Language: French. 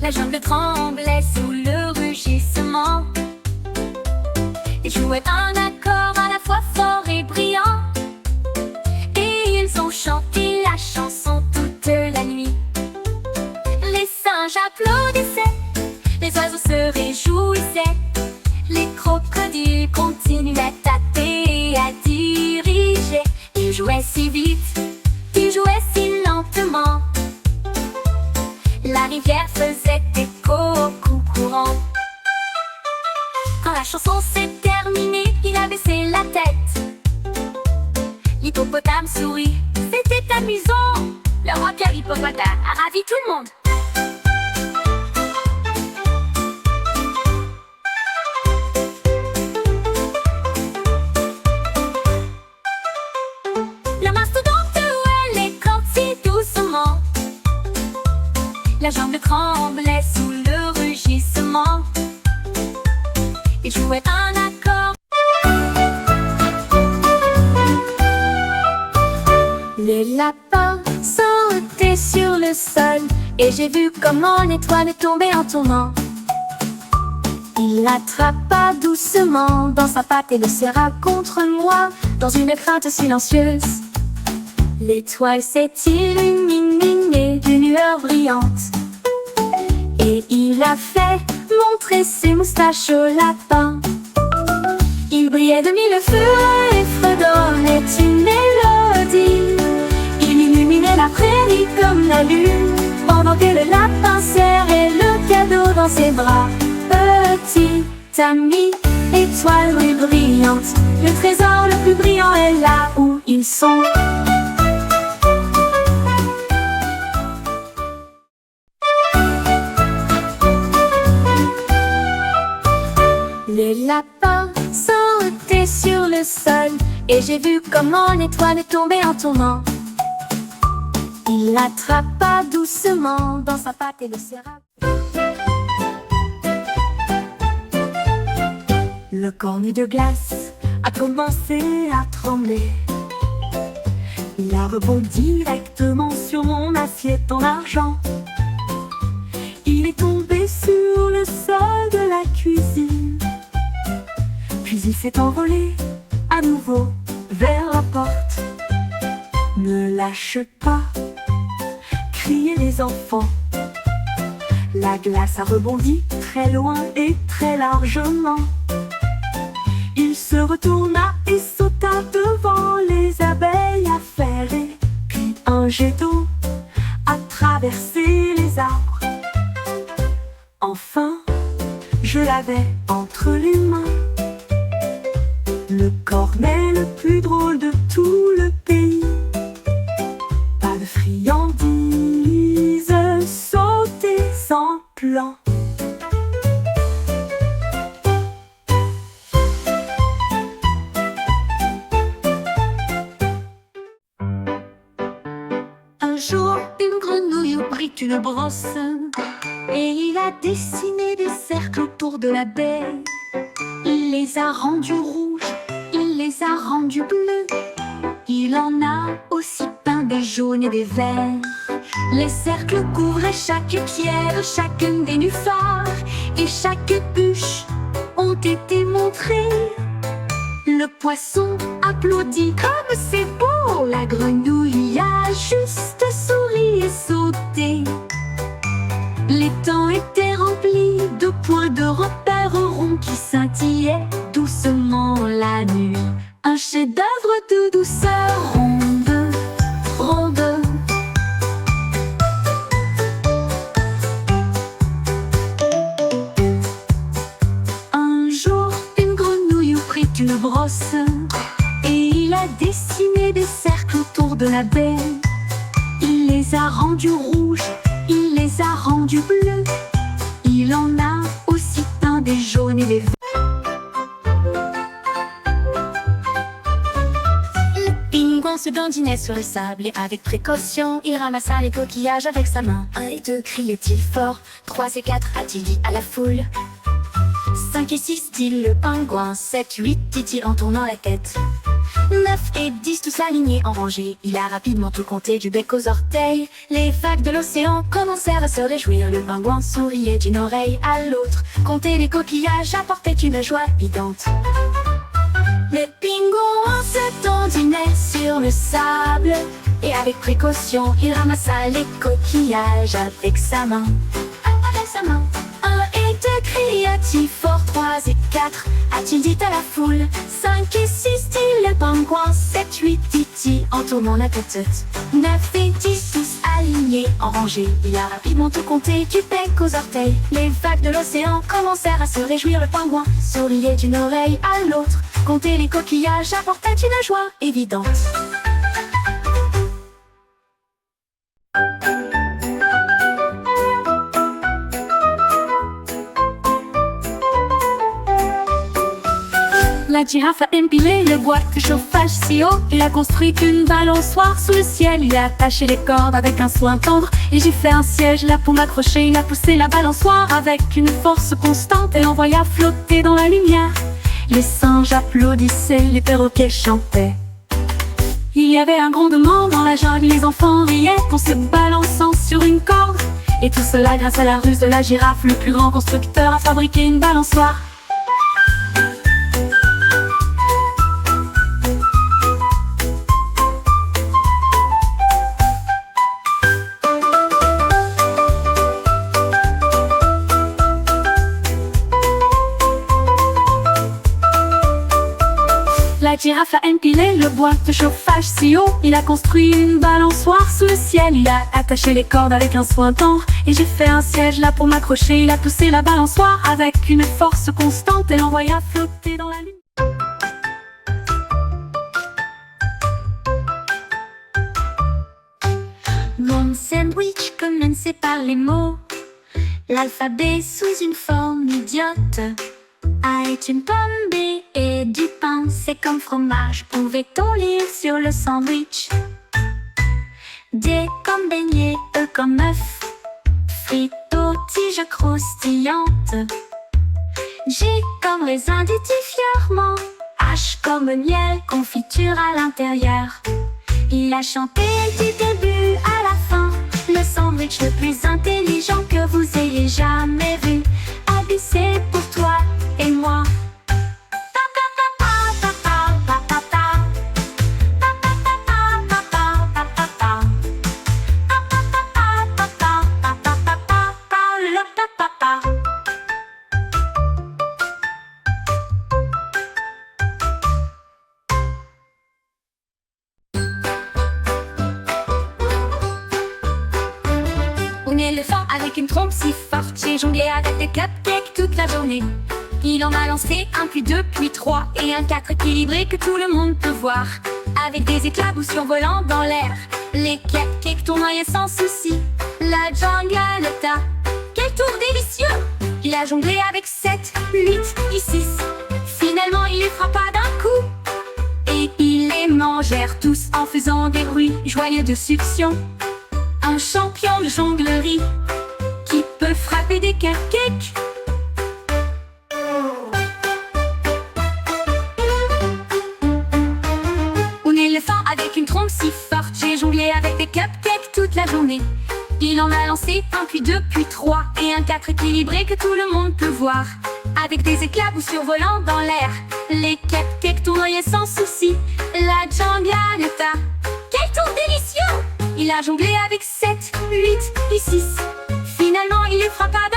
La jungle tremblait sous le rugissement. Ils jouaient un accord à la fois fort et brillant, et ils ont chanté la chanson toute la nuit. Les singes applaudissaient, les oiseaux se réjouissaient, les crocodiles continuaient à tâter et à diriger. Ils jouaient si vite, ils jouaient si lentement. La rivière faisait écho au coup courant. Quand la chanson s'est terminée, il a baissé la tête. L'hippopotame sourit, c'était amusant. Le roi Pierre Hippopotame a ravi tout le monde. La mastodonte elle éclate si doucement. La jungle tremblait sous le rugissement. Ils jouaient un accord. Les lapins sautaient sur le sol, et j'ai vu comment l'étoile est tombée en tournant. Il l'attrapa doucement dans sa patte et le serra contre moi, dans une crainte silencieuse. L'étoile s'est illuminée d'une lueur brillante, et il a fait montrer ses moustaches au lapin. Il brillait de mille feux et fredonnait une mélodie. Il illuminait la prairie comme la lune, pendant que le lapin serrait le cadeau dans ses bras. Petit ami, étoile brillante, le trésor le plus brillant est là où ils sont. Les lapins sautaient sur le sol, et j'ai vu comment l'étoile est tombée en tournant. Il l'attrapa doucement dans sa patte et le serra. Le cornu de glace a commencé à trembler. Il a rebondi directement sur mon assiette en argent. Il est tombé sur le sol de la cuisine. Puis il s'est envolé à nouveau vers la porte. Ne lâche pas, criaient les enfants. La glace a rebondi très loin et très largement. Il se retourna et sauta devant les abeilles affairées. Puis un jet d'eau a traversé les arbres. Enfin, je l'avais entre les mains. Le cornet le plus drôle de tout le pays. Pas de friandises, sauter sans plan. Un jour, une grenouille prit une brosse et il a dessiné des cercles autour de la baie. Il les a rendus rouges, il les a rendus bleus. Il en a aussi peint des jaunes et des verts. Les cercles couvraient chaque pierre, chacun des nénuphars, et chaque bûche ont été montrées. Le poisson applaudit comme c'est beau. La grenouille a juste souri et sauté. Les temps étaient remplis de points de repère ronds qui scintillaient doucement la nuit. Un chef-d'œuvre de douceur ronde, ronde. Un jour, une grenouille prit une brosse et il a dessiné des cercles autour de la baie. Il les a rendus rouges, il les a rendus bleus. Il en a aussi peint des jaunes et des verts. Le pingouin se dandinait sur le sable et avec précaution, il ramassa les coquillages avec sa main. 1 et 2, criait-il fort. 3 et 4, a-t-il dit à la foule. 5 et 6, dit le pingouin. 7, 8, dit-il en tournant la tête. 9 et 10 tous alignés en rangée. Il a rapidement tout compté du bec aux orteils. Les vagues de l'océan commencèrent à se réjouir. Le pingouin souriait d'une oreille à l'autre. Compter les coquillages apportait une joie évidente. Le pingouin se dandinait sur le sable. Et avec précaution, il ramassa les coquillages avec sa main. Avec sa main. 1 et 2 cria-t-il fort, 3 et 4 a-t-il dit à la foule. 5 et 6 dit le pingouin, 7, 8 dit-il en tournant la tête. 9 et 10 tous alignés en rangée. Il a rapidement tout compté du bec aux orteils. Les vagues de l'océan commencèrent à se réjouir. Le pingouin souriait d'une oreille à l'autre. Compter les coquillages apportait une joie évidente. La girafe a empilé le bois de chauffage si haut. Il a construit une balançoire sous le ciel. Il a attaché les cordes avec un soin tendre. Et j'ai fait un siège là pour m'accrocher. Il a poussé la balançoire avec une force constante et l'envoya flotter dans la lumière. Les singes applaudissaient, les perroquets chantaient. Il y avait un grondement dans la jungle. Les enfants riaient en se balançant sur une corde. Et tout cela grâce à la ruse de la girafe. Le plus grand constructeur a fabriqué une balançoire. La girafe a empilé le bois de chauffage si haut. Il a construit une balançoire sous le ciel. Il a attaché les cordes avec un soin tendre. Et j'ai fait un siège là pour m'accrocher. Il a poussé la balançoire avec une force constante et l'envoya flotter dans la lune. Mon sandwich commençait par les mots. L'alphabet sous une forme idiote. A est une pomme, B et du pain, c'est comme fromage, pouvait-on lire sur le sandwich. D comme beignet, E comme œuf, frites aux tiges croustillantes. G comme raisin, dit-il fièrement, H comme miel, confiture à l'intérieur. Il a chanté du début à la fin, le sandwich le plus intelligent que vous ayez jamais vu. A, B, C pour toi et moi. Un éléphant avec une trompe si forte, j'ai jonglé avec des cupcakes toute la journée. Il en a lancé un, puis 2, puis 3 et un 4 équilibré que tout le monde peut voir. Avec des éclaboussures survolant dans l'air, les cupcakes tournoyaient sans souci. La jungle à l'état, quel tour délicieux! Il a jonglé avec 7, 8 et 6. Finalement il les frappa d'un coup. Et ils les mangèrent tous en faisant des bruits joyeux de succion. Un champion de jonglerie qui peut frapper des cupcakes. Un éléphant avec une trompe si forte, j'ai jonglé avec des cupcakes toute la journée. Il en a lancé un, puis 2, puis 3 et un 4 équilibré que tout le monde peut voir. Avec des éclaboussures survolant dans l'air, les cupcakes tournoyaient sans souci. La jungle à l'état, quel tour délicieux! Il a jonglé avec 7, 8 et 6. Finalement il les frappa d'un